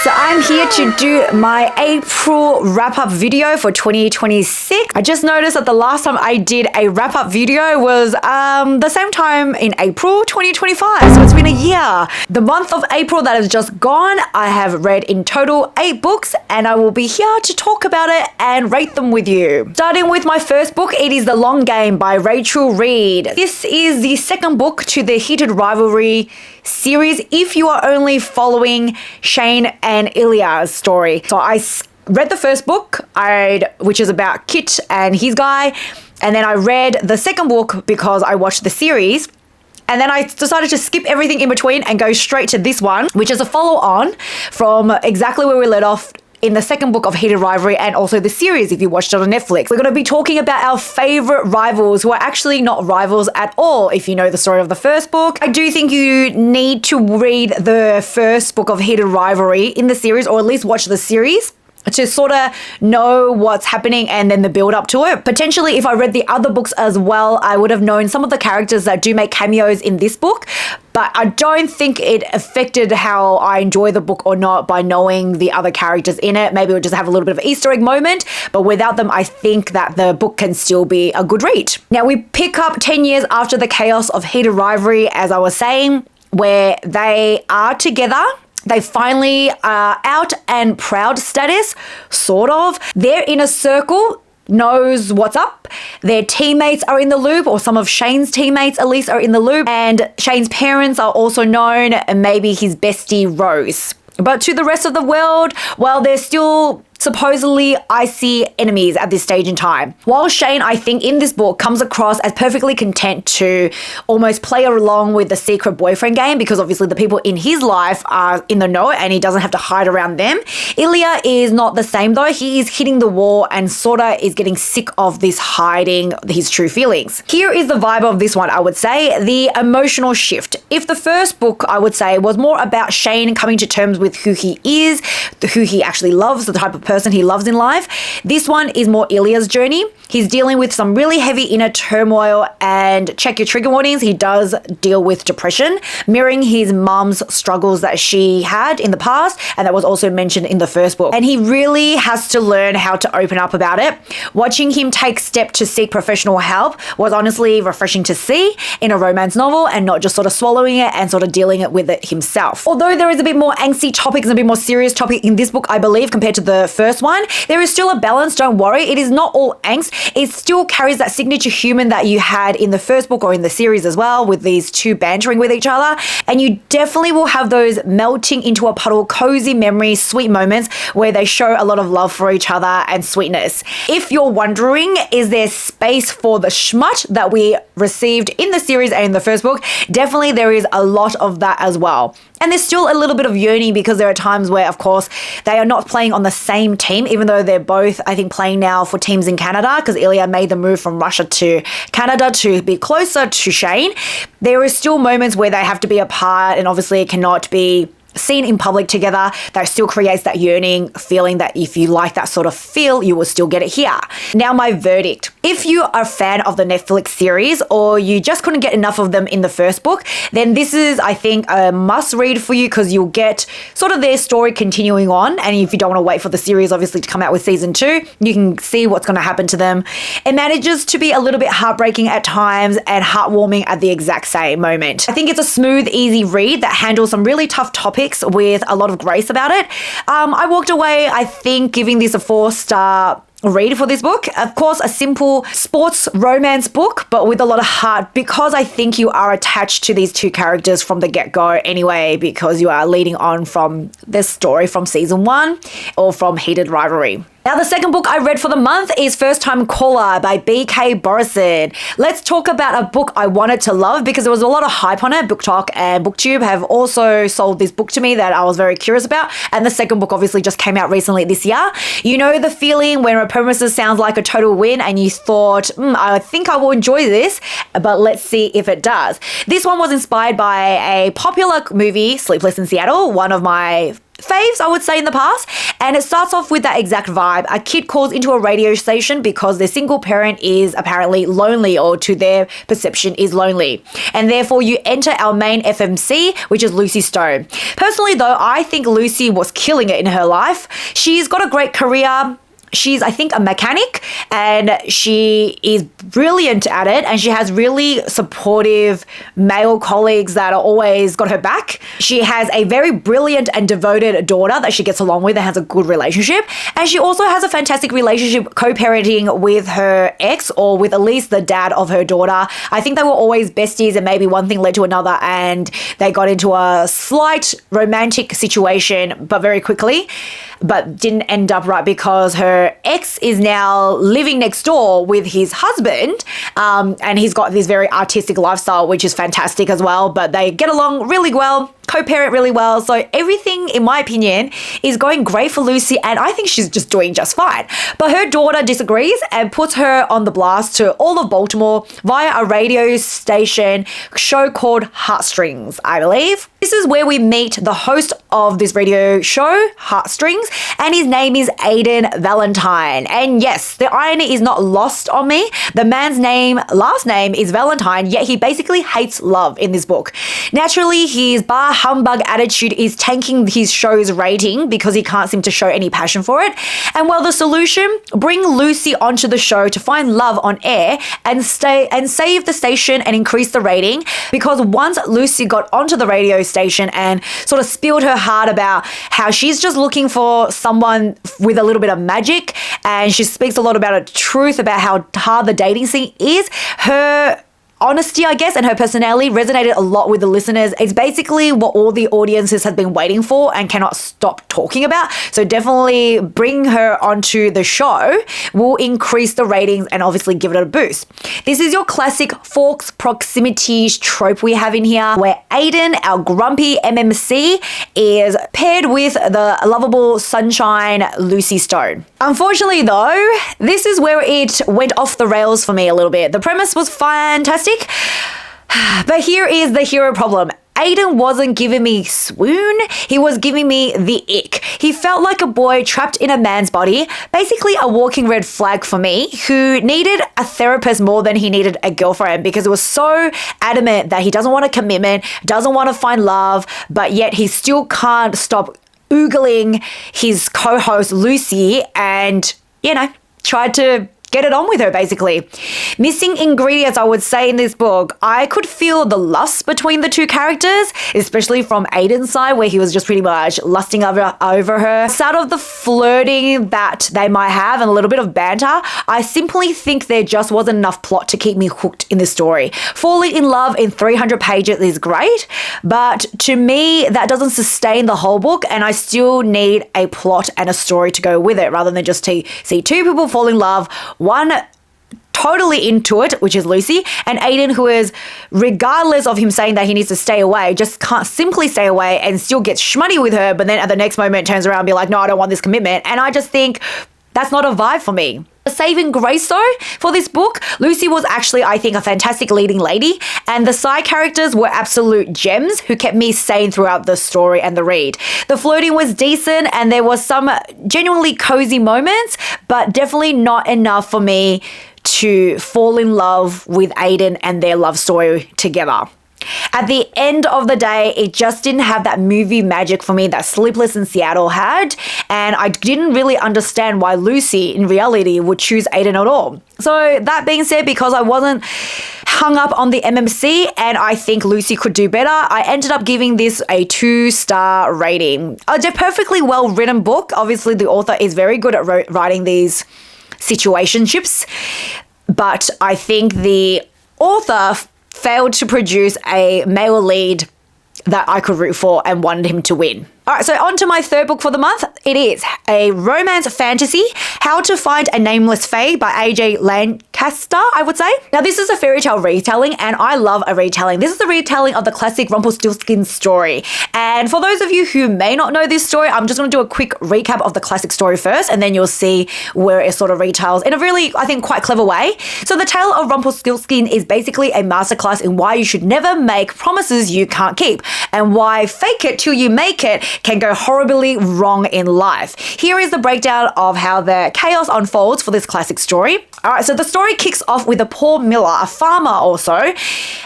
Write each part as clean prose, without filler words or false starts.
So I'm here to do my April wrap-up video for 2026. I just noticed that the last time I did a wrap-up video was the same time in April 2025. So it's been a year. The month of April that has just gone, I have read in total 8 books, and I will be here to talk about it and rate them with you. Starting with my first book, it is The Long Game by Rachel Reed. This is the second book to the Heated Rivalry series if you are only following Shane and Ilya's story. So I read the first book, which is about Kit and his guy, and then I read the second book because I watched the series. And then I decided to skip everything in between and go straight to this one, which is a follow-on from exactly where we led off in the second book of Heated Rivalry, and also the series if you watched it on Netflix. We're going to be talking about our favorite rivals who are actually not rivals at all if you know the story of the first book. I do think you need to read the first book of Heated Rivalry in the series, or at least watch the series, to sort of know what's happening and then the build up to it. Potentially, if I read the other books as well, I would have known some of the characters that do make cameos in this book, but I don't think it affected how I enjoy the book or not by knowing the other characters in it. Maybe we'll just have a little bit of an Easter egg moment, but without them, I think that the book can still be a good read. Now, we pick up 10 years after the chaos of Heated Rivalry, as I was saying, where they are together. They finally are out and proud status, sort of. Their inner circle knows what's up. Their teammates are in the loop, or some of Shane's teammates at least are in the loop. And Shane's parents are also known, and maybe his bestie Rose. But to the rest of the world, well, they're still supposedly icy enemies at this stage in time. While Shane, I think, in this book comes across as perfectly content to almost play along with the secret boyfriend game, because obviously the people in his life are in the know and he doesn't have to hide around them. Ilya is not the same though. He is hitting the wall and sorta is getting sick of this hiding his true feelings. Here is the vibe of this one, I would say. The emotional shift. If the first book, I would say, was more about Shane coming to terms with who he is, who he actually loves, the type of person he loves in life, this one is more Ilya's journey. He's dealing with some really heavy inner turmoil, and check your trigger warnings, he does deal with depression, mirroring his mum's struggles that she had in the past, and that was also mentioned in the first book. And he really has to learn how to open up about it. Watching him take steps to seek professional help was honestly refreshing to see in a romance novel, and not just sort of swallowing it and sort of dealing with it himself. Although there is a bit more angsty topics and a bit more serious topic in this book, I believe, compared to the first one, there is still a balance, don't worry. It is not all angst. It still carries that signature human that you had in the first book or in the series as well, with these two bantering with each other. And you definitely will have those melting into a puddle, cozy memories, sweet moments where they show a lot of love for each other and sweetness. If you're wondering, is there space for the schmut that we received in the series and in the first book? Definitely there is a lot of that as well. And there's still a little bit of yearning, because there are times where, of course, they are not playing on the same team, even though they're both, I think, playing now for teams in Canada, because Ilya made the move from Russia to Canada to be closer to Shane. There is still moments where they have to be apart, and obviously it cannot be seen in public together. That still creates that yearning feeling that if you like that sort of feel, you will still get it here. Now, my verdict. If you are a fan of the Netflix series, or you just couldn't get enough of them in the first book, then this is, I think, a must read for you, because you'll get sort of their story continuing on. And if you don't want to wait for the series, obviously, to come out with season 2, you can see what's going to happen to them. It manages to be a little bit heartbreaking at times and heartwarming at the exact same moment. I think it's a smooth, easy read that handles some really tough topics with a lot of grace about it. I walked away, I think, giving this a 4-star read for this book. Of course, a simple sports romance book, but with a lot of heart, because I think you are attached to these two characters from the get-go anyway, because you are leading on from this story from season 1 or from Heated Rivalry. Now, the second book I read for the month is First Time Caller by B.K. Borison. Let's talk about a book I wanted to love, because there was a lot of hype on it. BookTok and BookTube have also sold this book to me that I was very curious about. And the second book obviously just came out recently this year. You know the feeling when a premises sounds like a total win and you thought, I think I will enjoy this, but let's see if it does. This one was inspired by a popular movie, Sleepless in Seattle, one of my faves, I would say, in the past. And it starts off with that exact vibe. A kid calls into a radio station because their single parent is apparently lonely, or to their perception is lonely. And therefore you enter our main FMC, which is Lucy Stone. Personally though, I think Lucy was killing it in her life. She's got a great career. She's, I think, a mechanic, and she is brilliant at it, and she has really supportive male colleagues that are always got her back. She has a very brilliant and devoted daughter that she gets along with and has a good relationship, and she also has a fantastic relationship co-parenting with her ex, or with at least the dad of her daughter. I think they were always besties, and maybe one thing led to another and they got into a slight romantic situation, but very quickly, but didn't end up right because her ex is now living next door with his husband, and he's got this very artistic lifestyle, which is fantastic as well, but they get along really well, co-parent really well. So everything, in my opinion, is going great for Lucy, and I think she's just doing just fine. But her daughter disagrees and puts her on the blast to all of Baltimore via a radio station show called Heartstrings, I believe. This is where we meet the host of this radio show, Heartstrings, and his name is Aiden Valentine. And yes, the irony is not lost on me. The man's last name is Valentine, yet he basically hates love in this book. Naturally, his bar humbug attitude is tanking his show's rating because he can't seem to show any passion for it. And well, the solution, bring Lucy onto the show to find love on air and save the station and increase the rating, because once Lucy got onto the radio station and sort of spilled her heart about how she's just looking for someone with a little bit of magic, and she speaks a lot about a truth about how hard the dating scene is, her honesty, I guess, and her personality resonated a lot with the listeners. It's basically what all the audiences have been waiting for and cannot stop talking about. So definitely bring her onto the show will increase the ratings and obviously give it a boost. This is your classic Forks proximities trope we have in here, where Aiden, our grumpy MMC, is paired with the lovable sunshine Lucy Stone. Unfortunately though, this is where it went off the rails for me a little bit. The premise was fantastic, but here is the hero problem. Aiden wasn't giving me swoon, he was giving me the ick. He felt like a boy trapped in a man's body, basically a walking red flag for me, who needed a therapist more than he needed a girlfriend, because it was so adamant that he doesn't want a commitment, doesn't want to find love, but yet he still can't stop oogling his co-host Lucy and, tried to get it on with her, basically. Missing ingredients, I would say, in this book. I could feel the lust between the two characters, especially from Aiden's side, where he was just pretty much lusting over her. Aside of the flirting that they might have and a little bit of banter, I simply think there just wasn't enough plot to keep me hooked in the story. Falling in love in 300 pages is great, but to me, that doesn't sustain the whole book, and I still need a plot and a story to go with it, rather than just see two people fall in love, one totally into it, which is Lucy, and Aiden, who is, regardless of him saying that he needs to stay away, just can't simply stay away and still gets schmutty with her, but then at the next moment turns around and be like, no, I don't want this commitment. And I just think that's not a vibe for me. The saving grace though for this book, Lucy was actually, I think, a fantastic leading lady, and the side characters were absolute gems who kept me sane throughout the story and the read. The flirting was decent and there was some genuinely cozy moments, but definitely not enough for me to fall in love with Aiden and their love story together. At the end of the day, it just didn't have that movie magic for me that Sleepless in Seattle had, and I didn't really understand why Lucy, in reality, would choose Aiden at all. So that being said, because I wasn't hung up on the MMC and I think Lucy could do better, I ended up giving this a 2-star rating. A perfectly well written book. Obviously, the author is very good at writing these situationships, but I think the author failed to produce a male lead that I could root for and wanted him to win. All right, so on to my third book for the month. It is a romance fantasy, How to Find a Nameless Fae by AJ Lancaster, I would say. Now, this is a fairy tale retelling, and I love a retelling. This is a retelling of the classic Rumpelstiltskin story. And for those of you who may not know this story, I'm just going to do a quick recap of the classic story first, and then you'll see where it sort of retells in a really, I think, quite clever way. So the tale of Rumpelstiltskin is basically a masterclass in why you should never make promises you can't keep, and why fake it till you make it can go horribly wrong in life. Here is the breakdown of how the chaos unfolds for this classic story. All right, so the story kicks off with a poor miller, a farmer also,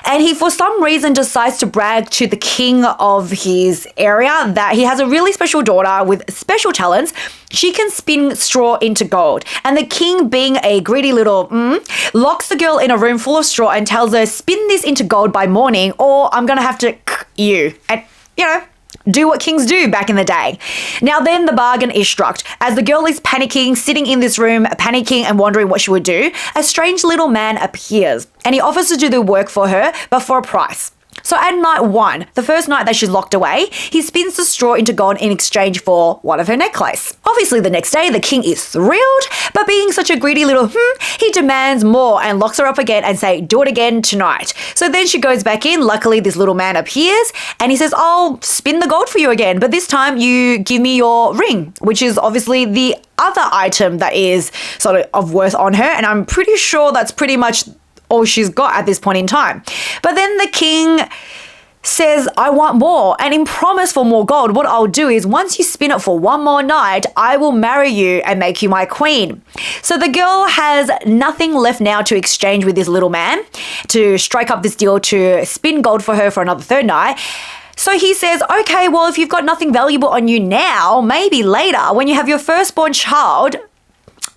and he for some reason decides to brag to the king of his area that he has a really special daughter with special talents. She can spin straw into gold. And the king, being a greedy little locks the girl in a room full of straw and tells her, spin this into gold by morning or I'm gonna have to you. And, do what kings do back in the day. Now then the bargain is struck. As the girl is panicking, sitting in this room, panicking and wondering what she would do, a strange little man appears and he offers to do the work for her, but for a price. So at night 1, the first night that she's locked away, he spins the straw into gold in exchange for one of her necklace. Obviously the next day the king is thrilled, but being such a greedy little he demands more and locks her up again and say, do it again tonight. So then she goes back in. Luckily this little man appears and he says, I'll spin the gold for you again, but this time you give me your ring, which is obviously the other item that is sort of worth on her, and I'm pretty sure that's pretty much all she's got at this point in time. But then the king says, I want more, and in promise for more gold, what I'll do is once you spin it for one more night, I will marry you and make you my queen. So the girl has nothing left now to exchange with this little man to strike up this deal to spin gold for her for another third night. So he says, okay, well, if you've got nothing valuable on you now, maybe later when you have your firstborn child,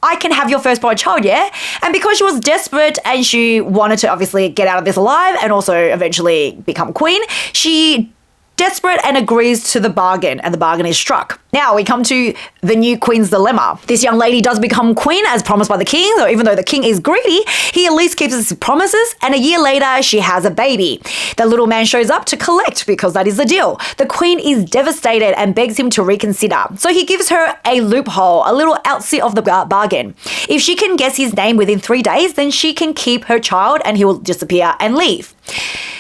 I can have your firstborn child, yeah? And because she was desperate and she wanted to obviously get out of this alive and also eventually become queen, she desperate and agrees to the bargain, and the bargain is struck. Now we come to the new queen's dilemma. This young lady does become queen as promised by the king, so even though the king is greedy, he at least keeps his promises, and a year later she has a baby. The little man shows up to collect because that is the deal. The queen is devastated and begs him to reconsider. So he gives her a loophole, a little outside of the bargain. If she can guess his name within 3 days, then she can keep her child and he will disappear and leave.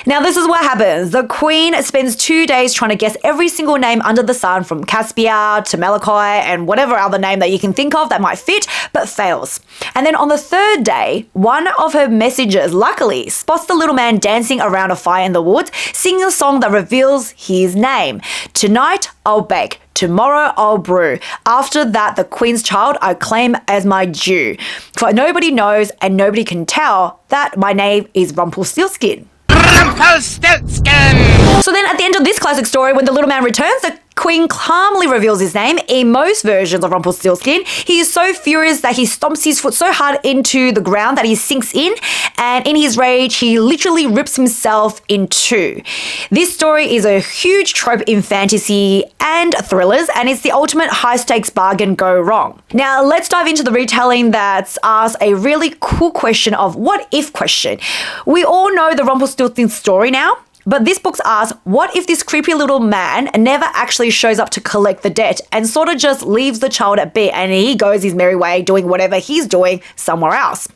Now this is what happens. The queen spends 2 days trying to guess every single name under the sun, from Caspia to Malachi and whatever other name that you can think of that might fit, but fails. And then on the 3rd day, one of her messengers luckily spots the little man dancing around a fire in the woods, singing a song that reveals his name. Tonight I'll bake. Tomorrow I'll brew. After that, the queen's child I claim as my due. For nobody knows and nobody can tell that my name is Rumpelstiltskin. Rumpelstiltskin! So then at the end of this classic story, when the little man returns, the queen calmly reveals his name. In most versions of Rumpelstiltskin, he is so furious that he stomps his foot so hard into the ground that he sinks in, and in his rage, he literally rips himself in two. This story is a huge trope in fantasy and thrillers, and it's the ultimate high-stakes bargain go wrong. Now, let's dive into the retelling that's asked a really cool question of what if question. We all know the Rumpelstiltskin story now, but this book's asks, what if this creepy little man never actually shows up to collect the debt and sort of just leaves the child at bay and he goes his merry way doing whatever he's doing somewhere else?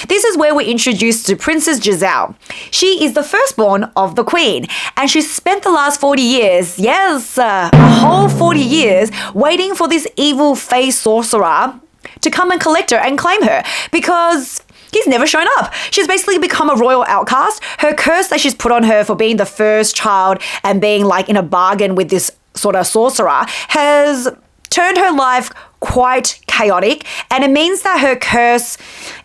This is where we're introduced to Princess Giselle. She is the firstborn of the queen, and she spent the last 40 years, yes, a whole 40 years, waiting for this evil fae sorcerer to come and collect her and claim her, because he's never shown up. She's basically become a royal outcast. Her curse that she's put on her for being the first child and being like in a bargain with this sort of sorcerer has turned her life quite chaotic, and it means that her curse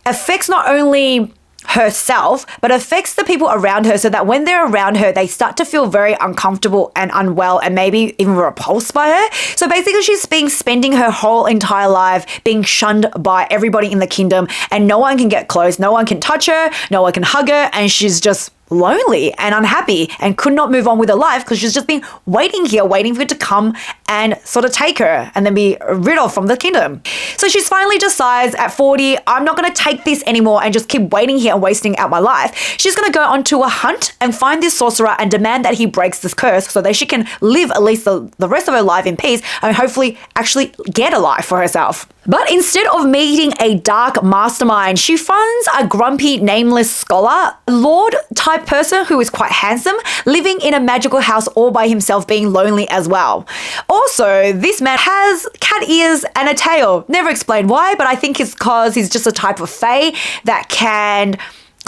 affects not only herself, but affects the people around her, so that when they're around her, they start to feel very uncomfortable and unwell and maybe even repulsed by her. So basically she's spending her whole entire life being shunned by everybody in the kingdom, and no one can get close, no one can touch her, no one can hug her, and she's just lonely and unhappy and could not move on with her life because she's just been waiting here, waiting for it to come and sort of take her and then be rid of from the kingdom. So she finally decides at 40, I'm not going to take this anymore and just keep waiting here and wasting out my life. She's going to go onto a hunt and find this sorcerer and demand that he breaks this curse so that she can live at least the rest of her life in peace and hopefully actually get a life for herself. But instead of meeting a dark mastermind, she finds a grumpy, nameless scholar, lord type person who is quite handsome, living in a magical house all by himself, being lonely as well. Also, this man has cat ears and a tail. Never explained why, but I think it's because he's just a type of fae that can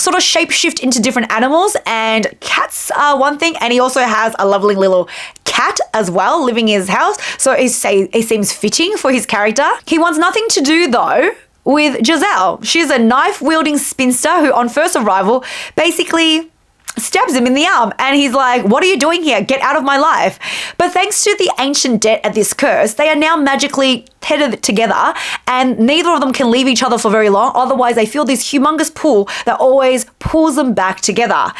sort of shapeshift into different animals, and cats are one thing, and he also has a lovely little cat cat as well living in his house, so it seems fitting for his character. He wants nothing to do though with Giselle. She's a knife-wielding spinster who on first arrival basically stabs him in the arm, and he's like, what are you doing here? Get out of my life. But thanks to the ancient debt at this curse, they are now magically tethered together, and neither of them can leave each other for very long. Otherwise, they feel this humongous pull that always pulls them back together.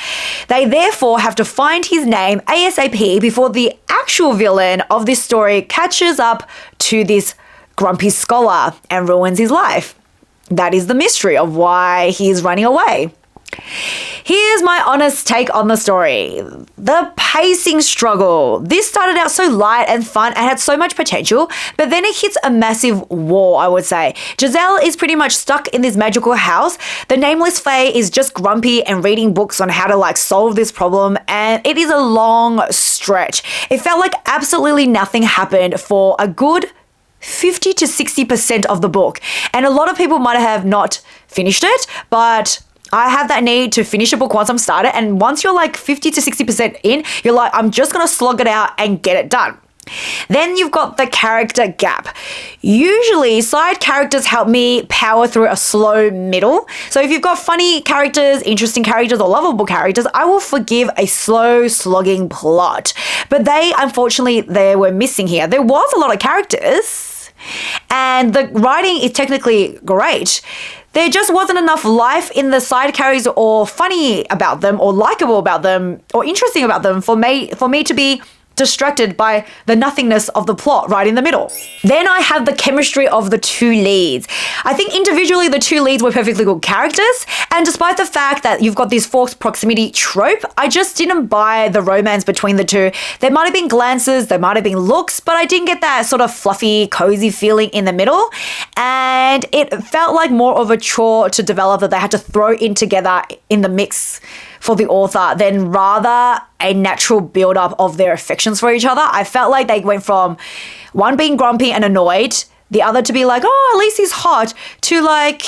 They therefore have to find his name ASAP before the actual villain of this story catches up to this grumpy scholar and ruins his life. That is the mystery of why he's running away. Here's my honest take on the story. The pacing struggle. This started out so light and fun and had so much potential, but then it hits a massive wall, I would say. Giselle is pretty much stuck in this magical house. The Nameless Fae is just grumpy and reading books on how to solve this problem, and it is a long stretch. It felt like absolutely nothing happened for a good 50 to 60% of the book. And a lot of people might have not finished it, but I have that need to finish a book once I'm started, and once you're 50 to 60% in, you're like, I'm just gonna slog it out and get it done. Then you've got the character gap. Usually side characters help me power through a slow middle. So if you've got funny characters, interesting characters, or lovable characters, I will forgive a slow slogging plot. But unfortunately, they were missing here. There was a lot of characters, and the writing is technically great. There just wasn't enough life in the side characters, or funny about them, or likable about them, or interesting about them for me to be distracted by the nothingness of the plot right in the middle. Then I have the chemistry of the two leads. I think individually the two leads were perfectly good characters, and despite the fact that you've got this forced proximity trope, I just didn't buy the romance between the two. There might have been glances, there might have been looks, but I didn't get that sort of fluffy, cozy feeling in the middle, and it felt like more of a chore to develop that they had to throw in together in the mix for the author than rather a natural build-up of their affections for each other. I felt like they went from one being grumpy and annoyed, the other to be like, oh, at least he's hot, to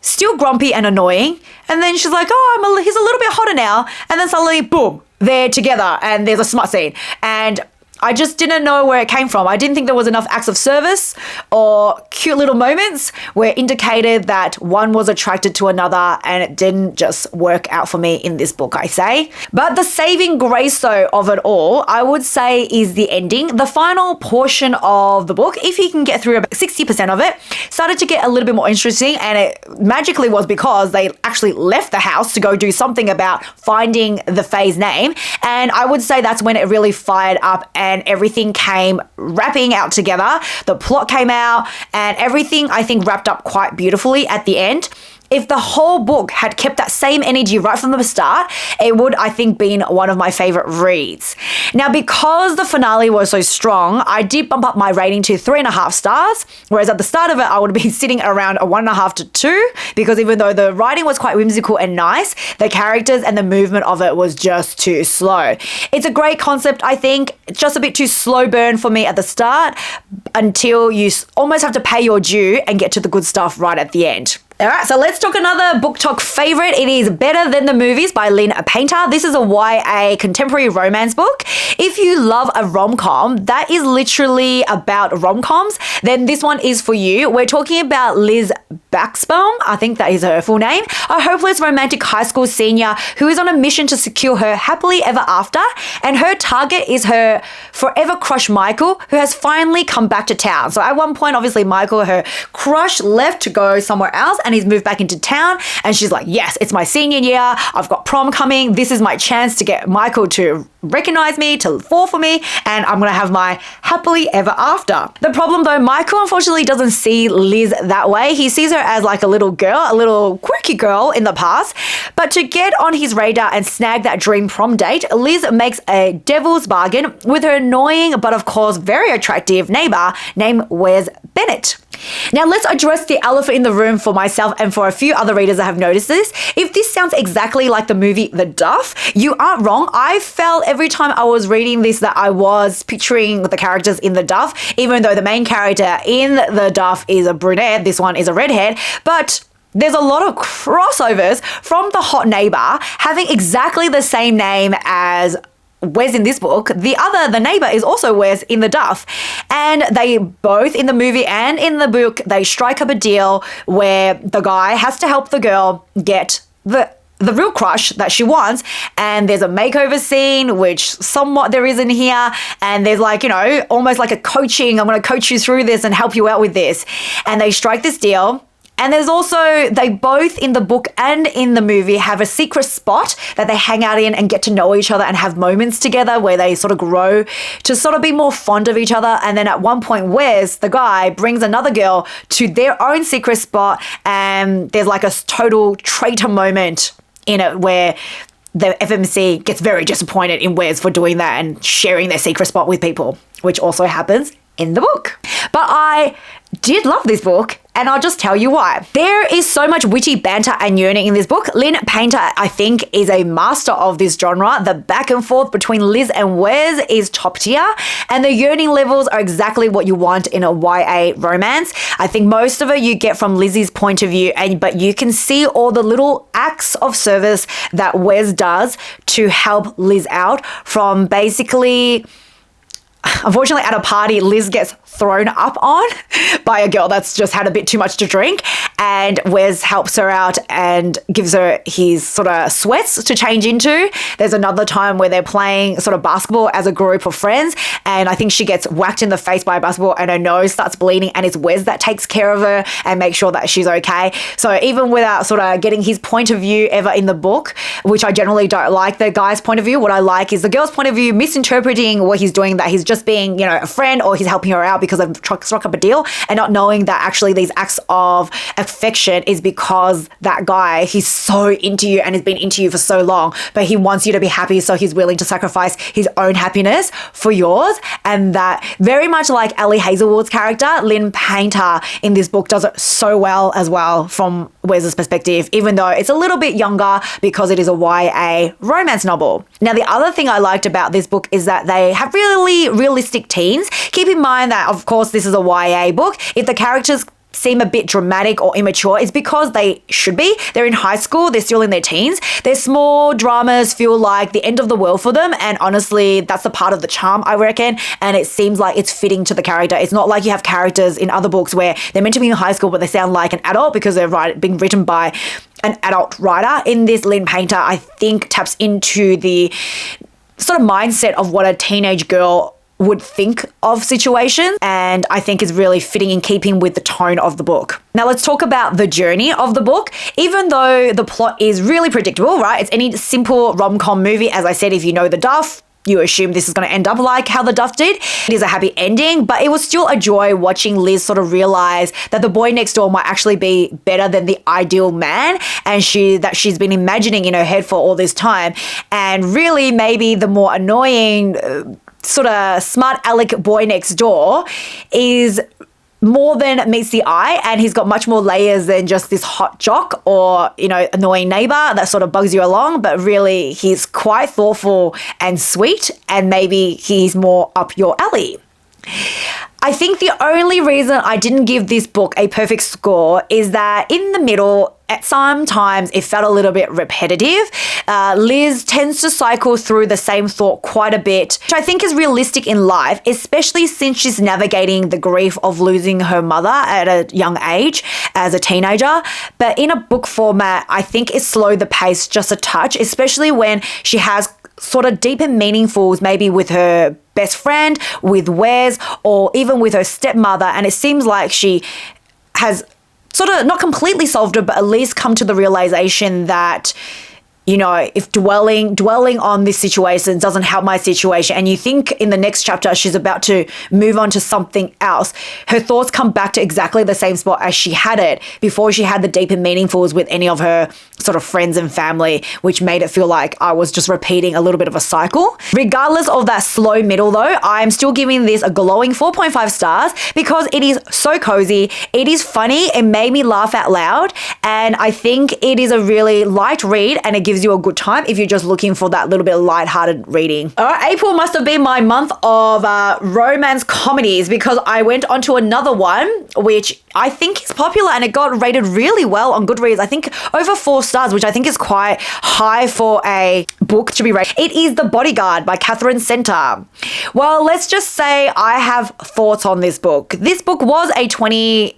still grumpy and annoying. And then she's like, oh, he's a little bit hotter now. And then suddenly, boom, they're together and there's a smut scene. And I just didn't know where it came from. I didn't think there was enough acts of service or cute little moments where it indicated that one was attracted to another, and it didn't just work out for me in this book, I say. But the saving grace, though, of it all, I would say is the ending. The final portion of the book, if you can get through about 60% of it, started to get a little bit more interesting, and it magically was because they actually left the house to go do something about finding the Fae's name. And I would say that's when it really fired up and everything came wrapping out together. The plot came out and everything, I think, wrapped up quite beautifully at the end. If the whole book had kept that same energy right from the start, it would, I think, been one of my favorite reads. Now, because the finale was so strong, I did bump up my rating to 3.5 stars, whereas at the start of it, I would have been sitting around a 1.5 to 2, because even though the writing was quite whimsical and nice, the characters and the movement of it was just too slow. It's a great concept, I think. It's just a bit too slow burn for me at the start until you almost have to pay your due and get to the good stuff right at the end. All right, so let's talk another book talk favorite. It is Better Than the Movies by Lynn Painter. This is a YA contemporary romance book. If you love a rom-com that is literally about rom-coms, then this one is for you. We're talking about Liz Baxbaum, I think that is her full name, a hopeless romantic high school senior who is on a mission to secure her happily ever after, and her target is her forever crush Michael, who has finally come back to town. So at one point, obviously, Michael, her crush, left to go somewhere else, and he's moved back into town, and she's like, yes, it's my senior year, I've got prom coming, this is my chance to get Michael to recognize me, to fall for me, and I'm gonna have my happily ever after. The problem though, Michael unfortunately doesn't see Liz that way. He sees her as like a little girl, a little quirky girl in the past, but to get on his radar and snag that dream prom date, Liz makes a devil's bargain with her annoying but of course very attractive neighbor named Wes Bennett. Now let's address the elephant in the room for myself and for a few other readers that have noticed this. If this sounds exactly like the movie The Duff, you aren't wrong. I felt every time I was reading this that I was picturing the characters in The Duff, even though the main character in The Duff is a brunette, this one is a redhead, but there's a lot of crossovers from the hot neighbor having exactly the same name as Wes in this book, the neighbor is also Wes in the Duff. And they both, in the movie and in the book, they strike up a deal where the guy has to help the girl get the real crush that she wants. And there's a makeover scene, which somewhat there is in here. And there's like, almost like a coaching. I'm going to coach you through this and help you out with this. And they strike this deal. And there's also, they both in the book and in the movie have a secret spot that they hang out in and get to know each other and have moments together where they sort of grow to sort of be more fond of each other. And then at one point, Wes, the guy, brings another girl to their own secret spot, and there's like a total traitor moment in it where the FMC gets very disappointed in Wes for doing that and sharing their secret spot with people, which also happens in the book. But I did love this book, and I'll just tell you why. There is so much witty banter and yearning in this book. Lynn Painter, I think, is a master of this genre. The back and forth between Liz and Wes is top tier, and the yearning levels are exactly what you want in a YA romance. I think most of it you get from Lizzie's point of view, but you can see all the little acts of service that Wes does to help Liz out, from basically, unfortunately, at a party, Liz gets thrown up on by a girl that's just had a bit too much to drink, and Wes helps her out and gives her his sort of sweats to change into. There's another time where they're playing sort of basketball as a group of friends, and I think she gets whacked in the face by a basketball and her nose starts bleeding, and it's Wes that takes care of her and makes sure that she's okay. So even without sort of getting his point of view ever in the book, which I generally don't like the guy's point of view, what I like is the girl's point of view misinterpreting what he's doing, that he's just being, a friend, or he's helping her out because they've struck up a deal, and not knowing that actually these acts of affection is because that guy, he's so into you and has been into you for so long, but he wants you to be happy, so he's willing to sacrifice his own happiness for yours. And that, very much like Ellie Hazelwood's character, Lynn Painter in this book does it so well as well from Wes's perspective, even though it's a little bit younger because it is a YA romance novel. Now, the other thing I liked about this book is that they have really realistic teens. Keep in mind that, of course, this is a YA book. If the characters seem a bit dramatic or immature, it's because they should be. They're in high school, they're still in their teens. Their small dramas feel like the end of the world for them, and honestly, that's a part of the charm, I reckon, and it seems like it's fitting to the character. It's not like you have characters in other books where they're meant to be in high school but they sound like an adult because they're being written by an adult writer. In this, Lynn Painter, I think, taps into the sort of mindset of what a teenage girl would think of situations, and I think is really fitting in keeping with the tone of the book. Now let's talk about the journey of the book. Even though the plot is really predictable, right? It's any simple rom-com movie. As I said, if you know the Duff, you assume this is going to end up like how the Duff did. It is a happy ending, but it was still a joy watching Liz sort of realize that the boy next door might actually be better than the ideal man, and that she's been imagining in her head for all this time. And really, maybe the more annoying sort of smart aleck boy next door is more than meets the eye, and he's got much more layers than just this hot jock or, annoying neighbor that sort of bugs you along, but really he's quite thoughtful and sweet, and maybe he's more up your alley. I think the only reason I didn't give this book a perfect score is that in the middle, at sometimes it felt a little bit repetitive. Liz tends to cycle through the same thought quite a bit, which I think is realistic in life, especially since she's navigating the grief of losing her mother at a young age as a teenager. But in a book format, I think it slowed the pace just a touch, especially when she has sort of deep and meaningfuls, maybe with her best friend, with Wes, or even with her stepmother. And it seems like she has sort of not completely solved it, but at least come to the realization that, if dwelling on this situation doesn't help my situation, and you think in the next chapter she's about to move on to something else, her thoughts come back to exactly the same spot as she had it before she had the deep and meaningfuls with any of her sort of friends and family, which made it feel like I was just repeating a little bit of a cycle. Regardless of that slow middle though, I'm still giving this a glowing 4.5 stars because it is so cozy, it is funny, it made me laugh out loud, and I think it is a really light read, and it gives gives you a good time if you're just looking for that little bit of lighthearted reading. All right, April must have been my month of romance comedies because I went onto another one, which I think is popular and it got rated really well on Goodreads. I think over 4 stars, which I think is quite high for a book to be rated. It is The Bodyguard by Catherine Center. Well, let's just say I have thoughts on this book. This book was a 2022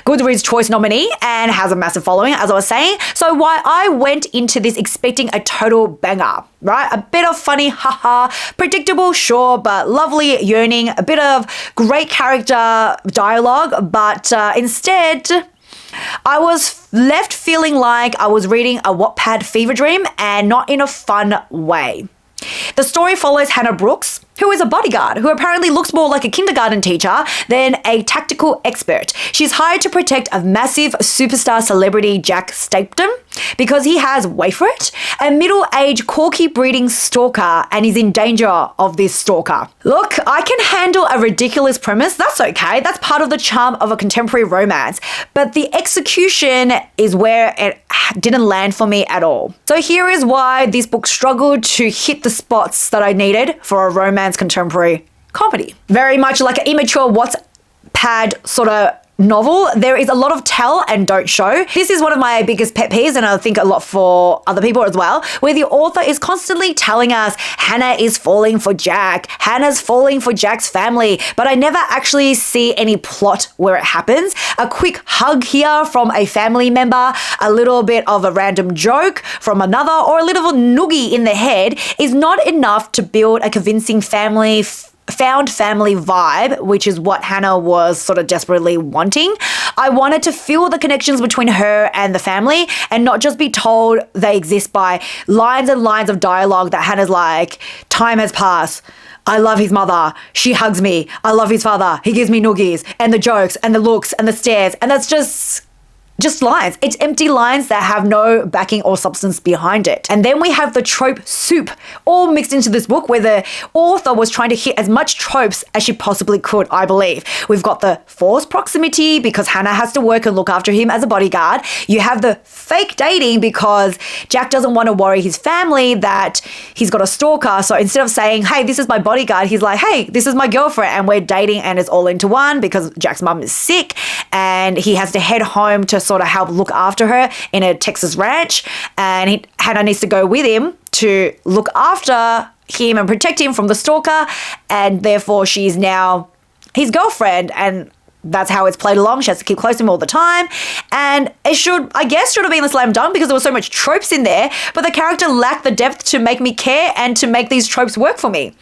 Goodreads Choice nominee and has a massive following, as I was saying. So while I went into this expecting a total banger, right? A bit of funny, haha, predictable, sure, but lovely yearning, a bit of great character dialogue, but instead, I was left feeling like I was reading a Wattpad fever dream and not in a fun way. The story follows Hannah Brooks, who is a bodyguard, who apparently looks more like a kindergarten teacher than a tactical expert. She's hired to protect a massive superstar celebrity, Jack Stapleton, because he has, wait for it, a middle-aged corky breeding stalker and is in danger of this stalker. Look, I can handle a ridiculous premise. That's okay. That's part of the charm of a contemporary romance. But the execution is where it didn't land for me at all. So here is why this book struggled to hit the spots that I needed for a romance contemporary comedy. Very much like an immature Wattpad sort of novel. There is a lot of tell and don't show. This is one of my biggest pet peeves, and I think a lot for other people as well, where the author is constantly telling us Hannah is falling for Jack, Hannah's falling for Jack's family, but I never actually see any plot where it happens. A quick hug here from a family member, a little bit of a random joke from another, or a little noogie in the head is not enough to build a convincing found family vibe, which is what Hannah was sort of desperately wanting. I wanted to feel the connections between her and the family and not just be told they exist by lines and lines of dialogue that Hannah's like, time has passed. I love his mother. She hugs me. I love his father. He gives me noogies, and the jokes and the looks and the stares. And that's just lines. It's empty lines that have no backing or substance behind it. And then we have the trope soup all mixed into this book where the author was trying to hit as much tropes as she possibly could, I believe. We've got the forced proximity because Hannah has to work and look after him as a bodyguard. You have the fake dating because Jack doesn't want to worry his family that he's got a stalker. So instead of saying, hey, this is my bodyguard, he's like, hey, this is my girlfriend, and we're dating and it's all into one because Jack's mum is sick and he has to head home to sort of help look after her in a Texas ranch, and Hannah needs to go with him to look after him and protect him from the stalker, and therefore she's now his girlfriend, and that's how it's played along. She has to keep close to him all the time. And it should have been a slam dunk because there was so much tropes in there, but the character lacked the depth to make me care and to make these tropes work for me.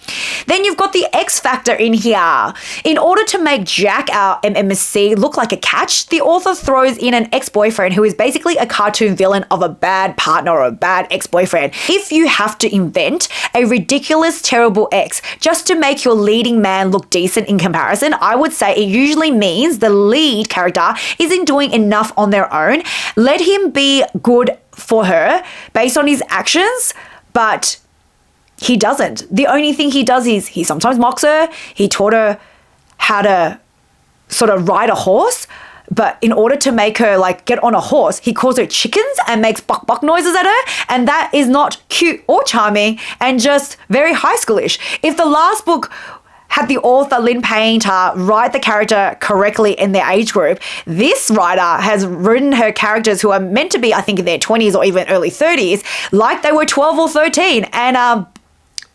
Then you've got the X factor in here. In order to make Jack, our MMC, look like a catch, the author throws in an ex-boyfriend who is basically a cartoon villain of a bad partner or a bad ex-boyfriend. If you have to invent a ridiculous, terrible ex just to make your leading man look decent in comparison, I would say it usually means the lead character isn't doing enough on their own. Let him be good for her based on his actions, but he doesn't. The only thing he does is he sometimes mocks her. He taught her how to sort of ride a horse, but in order to make her like get on a horse, he calls her chickens and makes buck buck noises at her, and that is not cute or charming and just very high schoolish. If the last book had the author Lynn Painter write the character correctly in their age group, this writer has written her characters who are meant to be, I think, in their 20s or even early 30s, like they were 12 or 13. And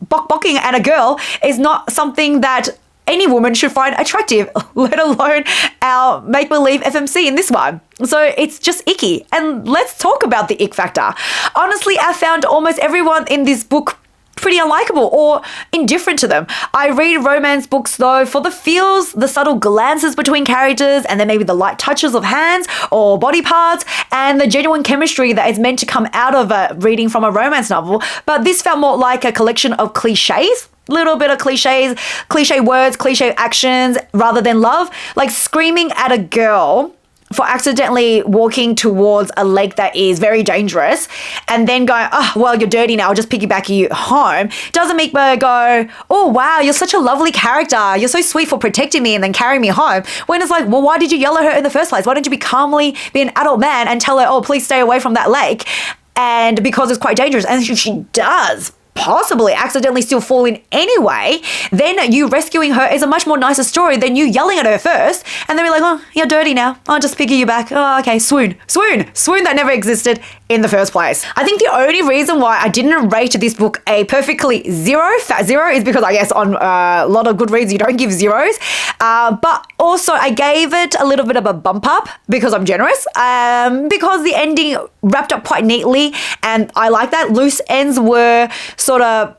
bucking at a girl is not something that any woman should find attractive, let alone our make-believe FMC in this one. So it's just icky. And let's talk about the ick factor. Honestly, I found almost everyone in this book pretty unlikable or indifferent to them. I read romance books though for the feels, the subtle glances between characters, and then maybe the light touches of hands or body parts, and the genuine chemistry that is meant to come out of a reading from a romance novel. But this felt more like a collection of cliches. Little bit of cliches, cliche words, cliche actions, rather than love. Like screaming at a girl for accidentally walking towards a lake that is very dangerous and then going, oh, well, you're dirty now, I'll just piggyback you home, doesn't make me go, oh, wow, you're such a lovely character. You're so sweet for protecting me and then carrying me home. When it's like, well, why did you yell at her in the first place? Why don't you be an adult man and tell her, oh, please stay away from that lake? and because it's quite dangerous, and she does possibly accidentally still fall in anyway, then you rescuing her is a much more nicer story than you yelling at her first and then be like, oh, you're dirty now. I'll just pick you back. Oh, okay, swoon that never existed in the first place. I think the only reason why I didn't rate this book a perfectly fat zero, is because I guess on a lot of Goodreads you don't give zeros. But also I gave it a little bit of a bump up because I'm generous, because the ending wrapped up quite neatly and I like that. Loose ends were sort of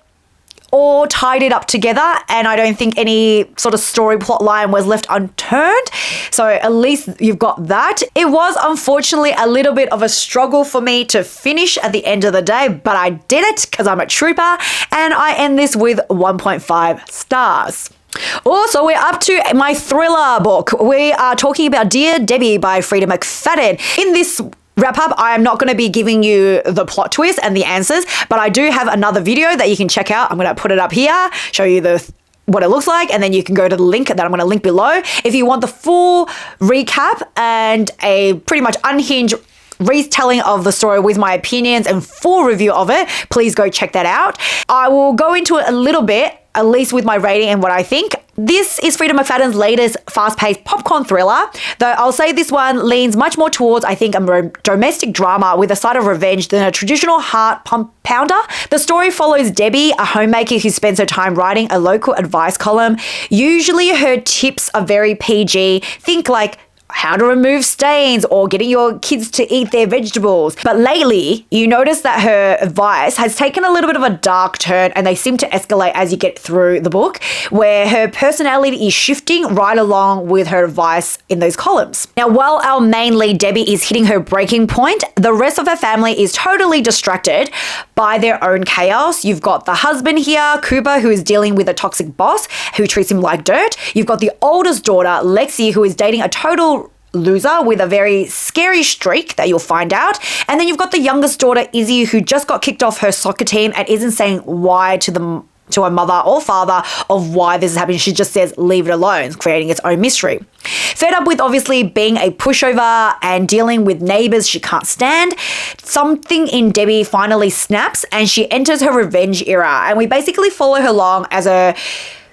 all tied it up together, and I don't think any sort of story plot line was left unturned. So at least you've got that. It was unfortunately a little bit of a struggle for me to finish at the end of the day, but I did it because I'm a trooper, and I end this with 1.5 stars. Also, we're up to my thriller book. We are talking about Dear Debbie by Freida McFadden. In this wrap up, I am not going to be giving you the plot twist and the answers, but I do have another video that you can check out. I'm going to put it up here, show you what it looks like, and then you can go to the link that I'm going to link below. If you want the full recap and a pretty much unhinged retelling of the story with my opinions and full review of it, please go check that out. I will go into it a little bit, at least with my rating and what I think. This is Freida McFadden's latest fast-paced popcorn thriller, though I'll say this one leans much more towards, I think, a domestic drama with a side of revenge than a traditional heart pounder. The story follows Debbie, a homemaker who spends her time writing a local advice column. Usually her tips are very PG. Think like how to remove stains or getting your kids to eat their vegetables. But lately, you notice that her advice has taken a little bit of a dark turn, and they seem to escalate as you get through the book, where her personality is shifting right along with her advice in those columns. Now, while our main lead, Debbie, is hitting her breaking point, the rest of her family is totally distracted by their own chaos. You've got the husband here, Cooper, who is dealing with a toxic boss who treats him like dirt. You've got the oldest daughter, Lexi, who is dating a total loser with a very scary streak that you'll find out. And then you've got the youngest daughter, Izzy, who just got kicked off her soccer team and isn't saying why to her mother or father of why this is happening. She just says, leave it alone, creating its own mystery. Fed up with obviously being a pushover and dealing with neighbors she can't stand, something in Debbie finally snaps and she enters her revenge era. And we basically follow her along as her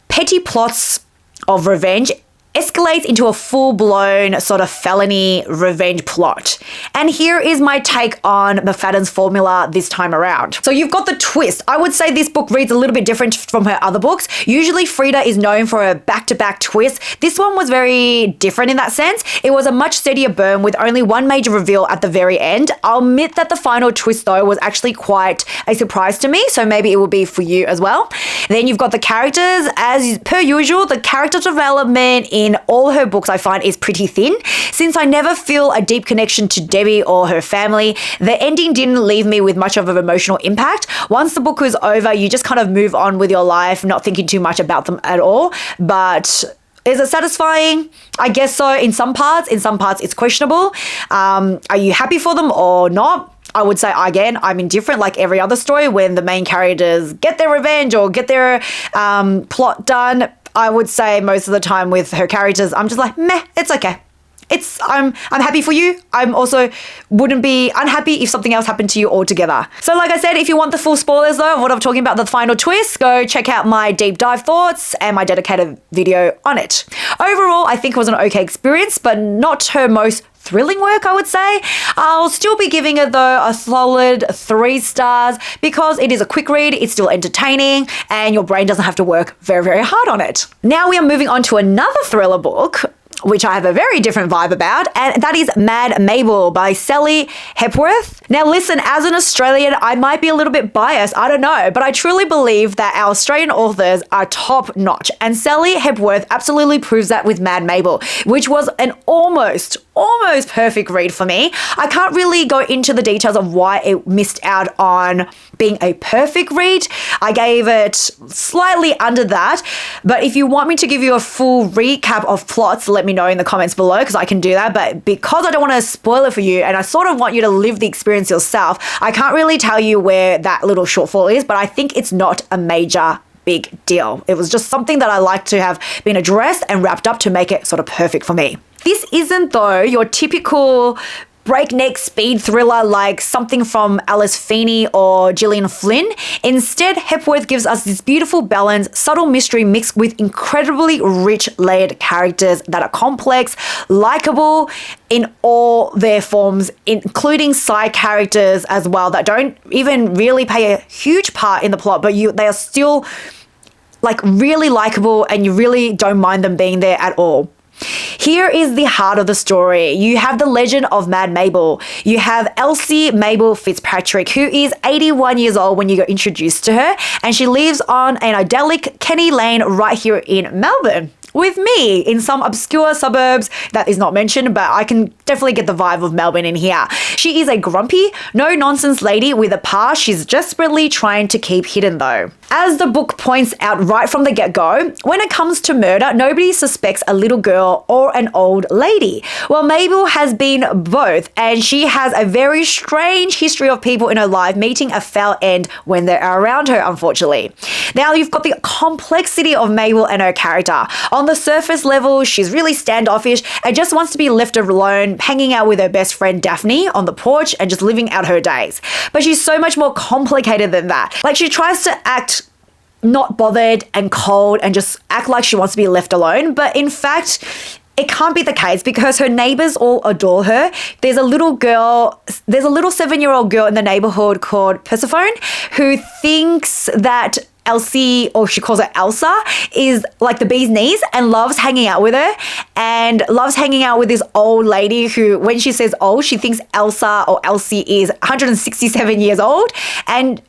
petty plots of revenge escalates into a full-blown sort of felony revenge plot. And here is my take on McFadden's formula this time around. So you've got the twist. I would say this book reads a little bit different from her other books. Usually Freida is known for a back-to-back twist. This one was very different in that sense. It was a much steadier burn with only one major reveal at the very end. I'll admit that the final twist though was actually quite a surprise to me, so maybe it will be for you as well. Then you've got the characters. As per usual, the character development in all her books I find is pretty thin. Since I never feel a deep connection to Debbie or her family, the ending didn't leave me with much of an emotional impact. Once the book was over, you just kind of move on with your life, not thinking too much about them at all. But is it satisfying? I guess so in some parts. In some parts it's questionable. Are you happy for them or not? I would say, again, I'm indifferent like every other story. When the main characters get their revenge or get their plot done, I would say most of the time with her characters, I'm just like, meh, it's okay. I'm happy for you. I'm also wouldn't be unhappy if something else happened to you altogether. So like I said, if you want the full spoilers though of what I'm talking about, the final twist, go check out my deep dive thoughts and my dedicated video on it. Overall, I think it was an okay experience, but not her most thrilling work, I would say. I'll still be giving it though a solid 3 stars because it is a quick read, it's still entertaining, and your brain doesn't have to work very, very hard on it. Now we are moving on to another thriller book, which I have a very different vibe about, and that is Mad Mabel by Sally Hepworth. Now listen, as an Australian, I might be a little bit biased, I don't know, but I truly believe that our Australian authors are top notch, and Sally Hepworth absolutely proves that with Mad Mabel, which was an almost perfect read for me. I can't really go into the details of why it missed out on being a perfect read. I gave it slightly under that, but if you want me to give you a full recap of plots, let me know in the comments below because I can do that. But because I don't want to spoil it for you and I sort of want you to live the experience yourself, I can't really tell you where that little shortfall is, but I think it's not a major big deal. It was just something that I like to have been addressed and wrapped up to make it sort of perfect for me. This isn't though your typical breakneck speed thriller like something from Alice Feeney or Gillian Flynn. Instead, Hepworth gives us this beautiful balance, subtle mystery mixed with incredibly rich layered characters that are complex, likable in all their forms, including side characters as well that don't even really play a huge part in the plot, but they are still like really likable and you really don't mind them being there at all. Here is the heart of the story. You have the legend of Mad Mabel. You have Elsie Mabel Fitzpatrick, who is 81 years old when you get introduced to her, and she lives on an idyllic Kenny Lane right here in Melbourne with me in some obscure suburbs that is not mentioned, but I can definitely get the vibe of Melbourne in here. She is a grumpy, no-nonsense lady with a past she's desperately trying to keep hidden though. As the book points out right from the get-go, when it comes to murder, nobody suspects a little girl or an old lady. Well, Mabel has been both, and she has a very strange history of people in her life meeting a foul end when they're around her, unfortunately. Now, you've got the complexity of Mabel and her character. On the surface level, she's really standoffish and just wants to be left alone, hanging out with her best friend Daphne on the porch and just living out her days. But she's so much more complicated than that. Like, she tries to act not bothered and cold and just act like she wants to be left alone. But in fact, it can't be the case because her neighbors all adore her. There's a little 7-year-old girl in the neighborhood called Persephone who thinks that Elsie, or she calls her Elsa, is like the bee's knees and loves hanging out with her and loves hanging out with this old lady who, when she says old, she thinks Elsa or Elsie is 167 years old, and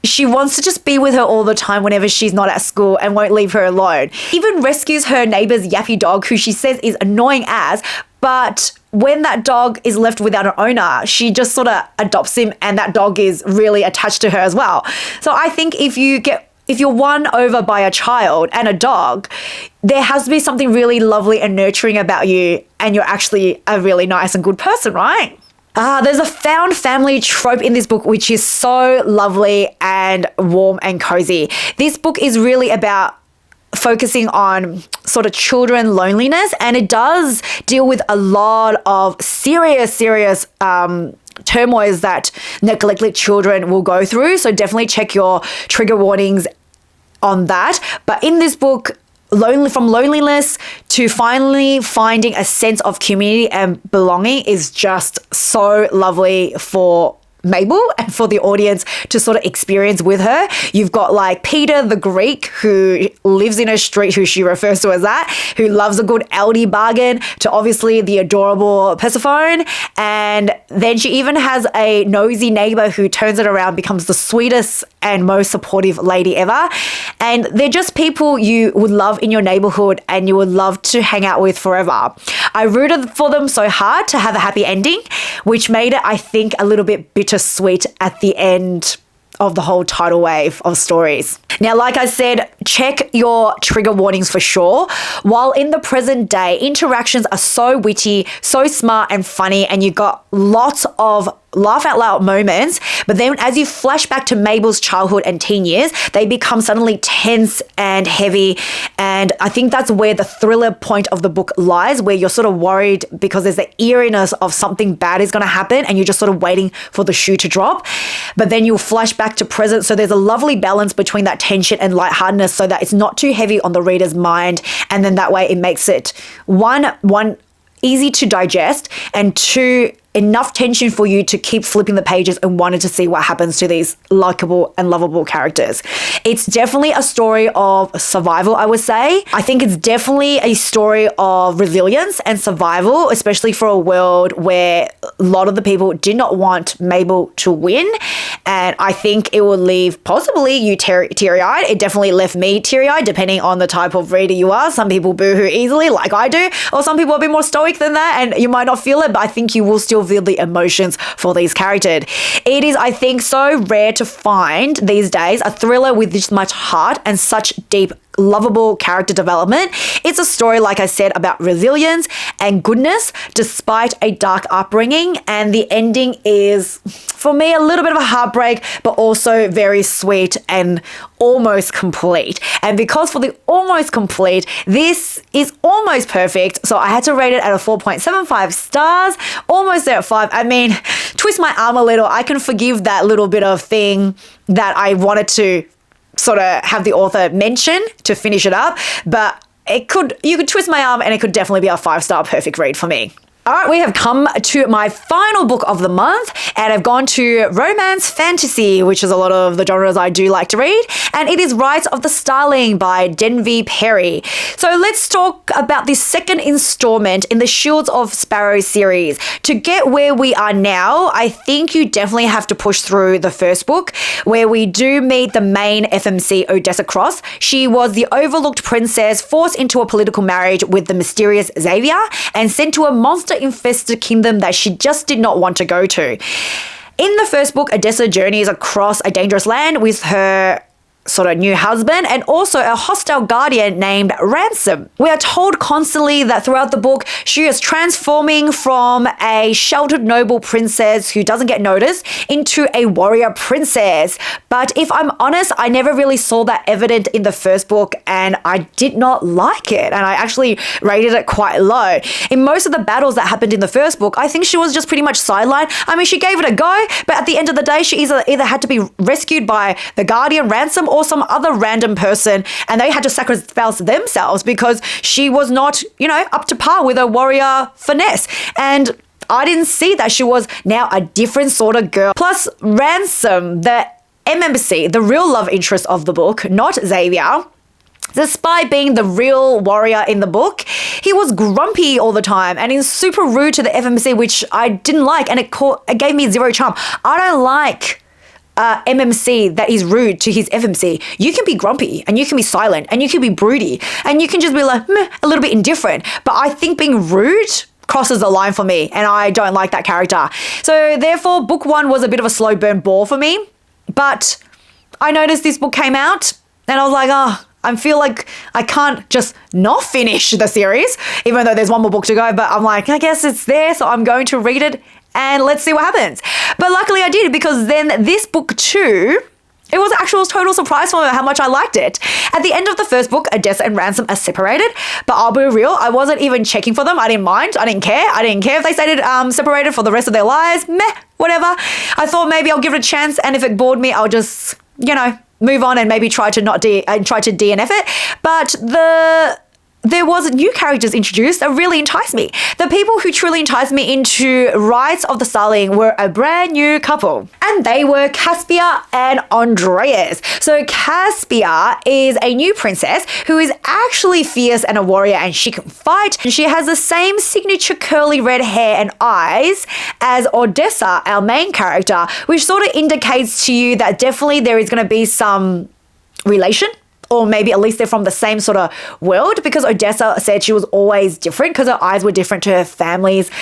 she wants to just be with her all the time whenever she's not at school and won't leave her alone. Even rescues her neighbor's yappy dog, who she says is annoying as, but when that dog is left without an owner, she just sort of adopts him and that dog is really attached to her as well. So I think if you're won over by a child and a dog, there has to be something really lovely and nurturing about you and you're actually a really nice and good person, right? There's a found family trope in this book which is so lovely and warm and cozy. This book is really about focusing on sort of children loneliness, and it does deal with a lot of serious turmoils that neglected children will go through. So definitely check your trigger warnings on that. But in this book, from loneliness to finally finding a sense of community and belonging is just so lovely for Mabel and for the audience to sort of experience with her. You've got like Peter the Greek, who lives in her street, who she refers to as that, who loves a good Aldi bargain, to obviously the adorable Persephone. And then she even has a nosy neighbor who turns it around, becomes the sweetest and most supportive lady ever. And they're just people you would love in your neighborhood and you would love to hang out with forever. I rooted for them so hard to have a happy ending, which made it, I think, a little bit bittersweet at the end of the whole tidal wave of stories. Now, like I said, check your trigger warnings for sure. While in the present day, interactions are so witty, so smart and funny, and you got lots of laugh out loud moments, but then as you flash back to Mabel's childhood and teen years, they become suddenly tense and heavy. And I think that's where the thriller point of the book lies, where you're sort of worried because there's the eeriness of something bad is going to happen and you're just sort of waiting for the shoe to drop. But then you'll flash back to present. So there's a lovely balance between that tension and lightheartedness so that it's not too heavy on the reader's mind. And then that way it makes it one easy to digest, and two, enough tension for you to keep flipping the pages and wanting to see what happens to these likable and lovable characters. It's definitely a story of survival, I would say. I think it's definitely a story of resilience and survival, especially for a world where a lot of the people did not want Mabel to win. And I think it will leave possibly you teary-eyed. It definitely left me teary-eyed, depending on the type of reader you are. Some people boohoo easily, like I do, or some people are a bit more stoic than that, and you might not feel it, but I think you will still feel the emotions for these characters. It is, I think, so rare to find these days a thriller with this much heart and such deep lovable character development. It's a story, like I said, about resilience and goodness despite a dark upbringing. And the ending is, for me, a little bit of a heartbreak, but also very sweet and almost complete. And because for the almost complete, this is almost perfect. So I had to rate it at a 4.75 stars, almost there at 5. I mean, twist my arm a little. I can forgive that little bit of thing that I wanted to sort of have the author mention to finish it up, but you could twist my arm and it could definitely be a 5-star perfect read for me. All right, we have come to my final book of the month, and I've gone to romance fantasy, which is a lot of the genres I do like to read, and it is Rites of the Starling by Denby Perry. So let's talk about the second installment in the Shields of Sparrows series. To get where we are now, I think you definitely have to push through the first book, where we do meet the main FMC, Odessa Cross. She was the overlooked princess forced into a political marriage with the mysterious Xavier and sent to a monster-infested kingdom that she just did not want to go to. In the first book, Odessa journeys across a dangerous land with her sort of new husband and also a hostile guardian named Ransom. We are told constantly that throughout the book, she is transforming from a sheltered noble princess who doesn't get noticed into a warrior princess. But if I'm honest, I never really saw that evident in the first book and I did not like it. And I actually rated it quite low. In most of the battles that happened in the first book, I think she was just pretty much sidelined. I mean, she gave it a go, but at the end of the day, she either had to be rescued by the guardian Ransom or some other random person, and they had to sacrifice themselves because she was not, up to par with a warrior finesse. And I didn't see that she was now a different sort of girl. Plus, Ransom, the MMC, the real love interest of the book, not Xavier, despite being the real warrior in the book, he was grumpy all the time and he's super rude to the FMC, which I didn't like, and it gave me zero charm. I don't like MMC that is rude to his FMC. You can be grumpy and you can be silent and you can be broody and you can just be like a little bit indifferent. But I think being rude crosses the line for me and I don't like that character. So therefore, book 1 was a bit of a slow burn ball for me. But I noticed this book came out and I was like, I feel like I can't just not finish the series, even though there's one more book to go. But I'm like, I guess it's there, so I'm going to read it and let's see what happens. But luckily I did, because then this book too, it was actual total surprise for me how much I liked it. At the end of the first book, Odessa and Ransom are separated, but I'll be real, I wasn't even checking for them. I didn't mind. I didn't care. I didn't care if they stayed separated for the rest of their lives. Meh, whatever. I thought maybe I'll give it a chance, and if it bored me, I'll just, move on and maybe try to DNF it. But there was new characters introduced that really enticed me. The people who truly enticed me into Rites of the Starling were a brand new couple, and they were Caspia and Andreas. So Caspia is a new princess who is actually fierce and a warrior, and she can fight. And she has the same signature curly red hair and eyes as Odessa, our main character, which sort of indicates to you that definitely there is going to be some relation, or maybe at least they're from the same sort of world, because Odessa said she was always different because her eyes were different to her family's.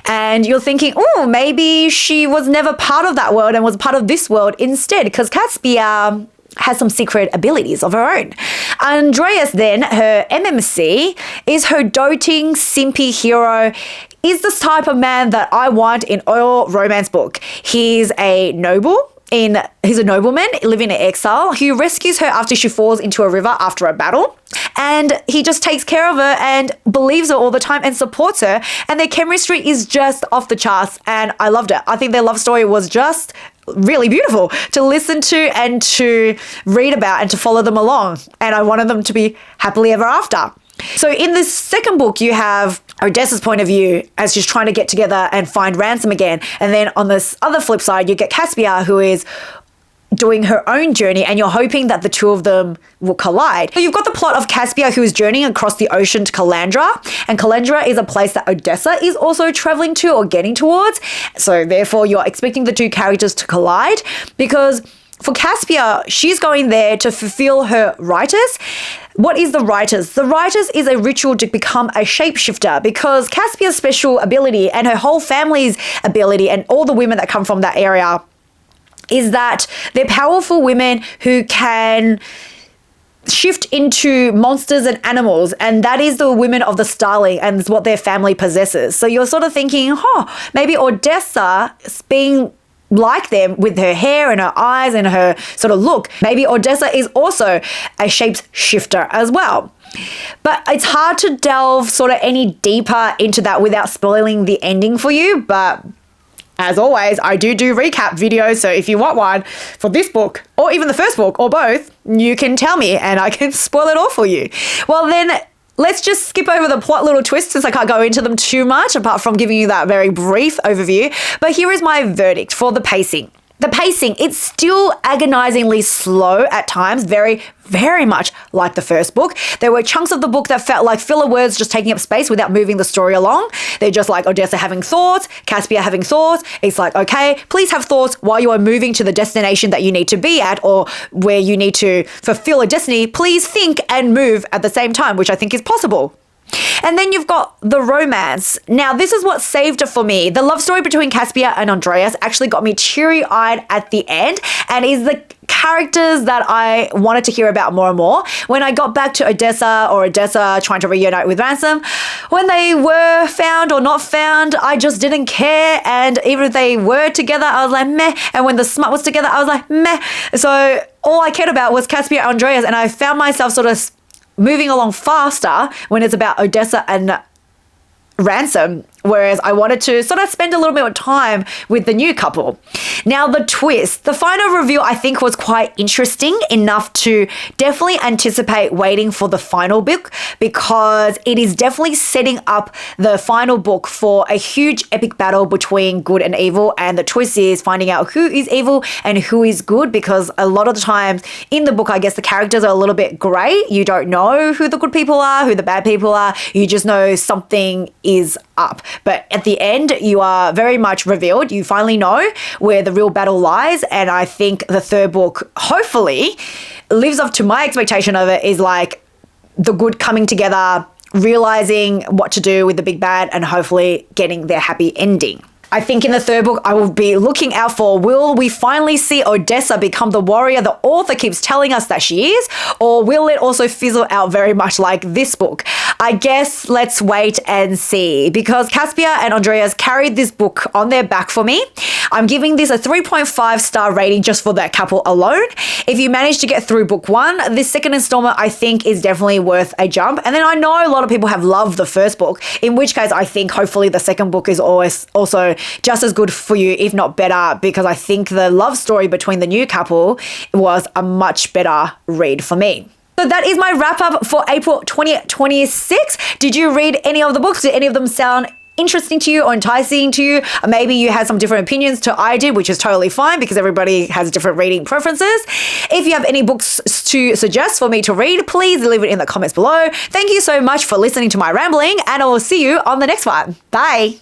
And you're thinking, oh, maybe she was never part of that world and was part of this world instead, because Caspia has some secret abilities of her own. Andreas then, her MMC, is her doting, simpy hero, is the type of man that I want in all romance book. He's a nobleman living in exile who rescues her after she falls into a river after a battle. And he just takes care of her and believes her all the time and supports her. And their chemistry is just off the charts. And I loved it. I think their love story was just really beautiful to listen to and to read about and to follow them along. And I wanted them to be happily ever after. So in this second book, you have Odessa's point of view as she's trying to get together and find Ransom again. And then on this other flip side, you get Caspia, who is doing her own journey, and you're hoping that the two of them will collide. So you've got the plot of Caspia, who is journeying across the ocean to Calandra, and Calandra is a place that Odessa is also traveling to or getting towards. So therefore, you're expecting the two characters to collide, because for Caspia, she's going there to fulfill her Rites. What is the Rites? The Rites is a ritual to become a shapeshifter, because Caspia's special ability and her whole family's ability and all the women that come from that area is that they're powerful women who can shift into monsters and animals, and that is the women of the Starling and what their family possesses. So you're sort of thinking, maybe Odessa being like them with her hair and her eyes and her sort of look. Maybe Odessa is also a shapeshifter as well. But it's hard to delve sort of any deeper into that without spoiling the ending for you. But as always, I do recap videos. So if you want one for this book or even the first book or both, you can tell me and I can spoil it all for you. Well, then let's just skip over the plot little twists since I can't go into them too much apart from giving you that very brief overview. But here is my verdict for the pacing. The pacing, it's still agonizingly slow at times, very, very much like the first book. There were chunks of the book that felt like filler words just taking up space without moving the story along. They're just like Odessa having thoughts, Caspia having thoughts. It's like, okay, please have thoughts while you are moving to the destination that you need to be at or where you need to fulfill a destiny. Please think and move at the same time, which I think is possible. And then you've got the romance. Now, this is what saved it for me. The love story between Caspia and Andreas actually got me teary-eyed at the end and is the characters that I wanted to hear about more and more. When I got back to Odessa trying to reunite with Ransom, when they were found or not found, I just didn't care. And even if they were together, I was like, meh. And when the smut was together, I was like, meh. So all I cared about was Caspia and Andreas, and I found myself sort of moving along faster when it's about Odessa and Ransom, whereas I wanted to sort of spend a little bit of time with the new couple. Now, the twist. The final reveal, I think, was quite interesting enough to definitely anticipate waiting for the final book because it is definitely setting up the final book for a huge epic battle between good and evil, and the twist is finding out who is evil and who is good because a lot of the times in the book, I guess the characters are a little bit grey. You don't know who the good people are, who the bad people are. You just know something is up. But at the end, you are very much revealed. You finally know where the real battle lies. And I think the third book, hopefully, lives up to my expectation of it, is like the good coming together, realizing what to do with the big bad, and hopefully getting their happy ending. I think in the third book, I will be looking out for, will we finally see Odessa become the warrior the author keeps telling us that she is? Or will it also fizzle out very much like this book? I guess let's wait and see, because Caspia and Andreas carried this book on their back for me. I'm giving this a 3.5 star rating just for that couple alone. If you manage to get through book one, this second installment I think is definitely worth a jump. And then I know a lot of people have loved the first book, in which case I think hopefully the second book is always also just as good for you, if not better, because I think the love story between the new couple was a much better read for me. So that is my wrap up for April 2026. Did you read any of the books? Did any of them sound interesting to you or enticing to you? Maybe you had some different opinions to I did, which is totally fine because everybody has different reading preferences. If you have any books to suggest for me to read, please leave it in the comments below. Thank you so much for listening to my rambling, and I will see you on the next one. Bye.